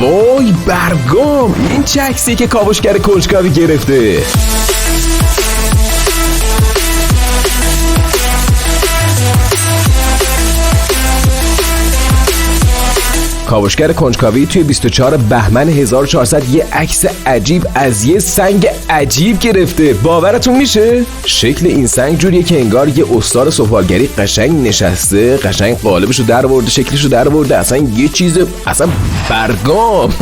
وای برگام، این چه عکسی که کاوشگر کنجکاوی گرفته. کاوشگر کنجکاوی توی 24 بهمن 1400 یه عکس عجیب از یه سنگ عجیب گرفته. باورتون میشه؟ شکل این سنگ جوریه که انگار یه استاد سفالگری قشنگ نشسته، قشنگ قالبشو در آورده، شکلشو در آورده، اصلا یه چیز اصلا برگام.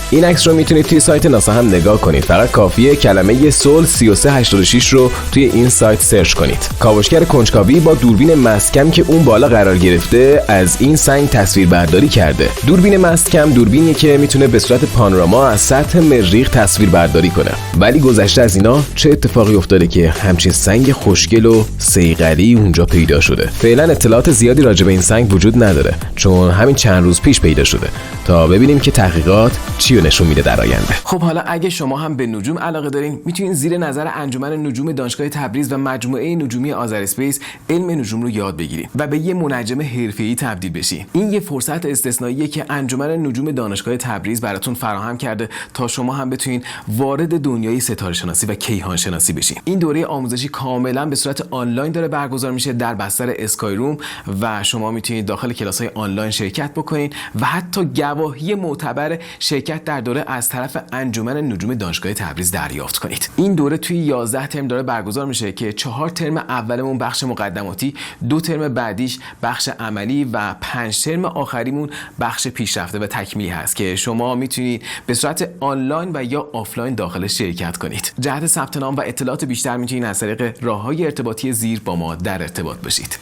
این عکس رو میتونید توی سایت ناسا هم نگاه کنید. فقط کافیه کلمه سول 3386 رو توی این سایت سرچ کنید. کاوشگر کنجکاوی با دوربین مستکم که اون بالا قرار گرفته از این سنگ تصویر برداری کرده. دوربین مستکم دوربینیه که میتونه به صورت پانوراما از سطح مریخ تصویر برداری کنه. ولی گذشته از اینا چه اتفاقی افتاده که همچین سنگ خوشگل و صیقلی اونجا پیدا شده؟ فعلا اطلاعات زیادی راجع به این سنگ وجود نداره، چون همین چند روز پیش پیدا شده. تا ببینیم که تحقیقات چی رو نشون میده در آینده. خب حالا اگه شما هم به نجوم علاقه دارین، میتونین زیر نظر انجمن نجوم دانشگاه تبریز و مجموعه نجومی آذراسپیس علم نجوم رو یاد بگیرید و به یه منجم حرفه‌ای تبدیل بشین. این یه فرصت استثنائیه که انجمن نجوم دانشگاه تبریز براتون فراهم کرده تا شما هم بتونین وارد دنیای ستاره شناسی و کیهان شناسی بشین. این دوره آموزشی کاملا به صورت آنلاین داره برگزار میشه در بستر اسکای روم و شما میتونید داخل کلاس‌های آنلاین شرکت بکنید و حتی گواهی معتبر شرکت در دوره از طرف انجمن نجوم دانشگاه تبریز دریافت کنید. این دوره توی 11 ترم داره برگزار میشه که 4 ترم اولمون بخش مقدماتی، 2 ترم بعدیش بخش عملی و 5 ترم آخریمون بخش پیشرفته و تکمیلی هست که شما میتونید به صورت آنلاین و یا آفلاین داخل شرکت کنید. جهت ثبت نام و اطلاعات بیشتر میتونید از طریق راههای ارتباطی زیر با ما در ارتباط باشید.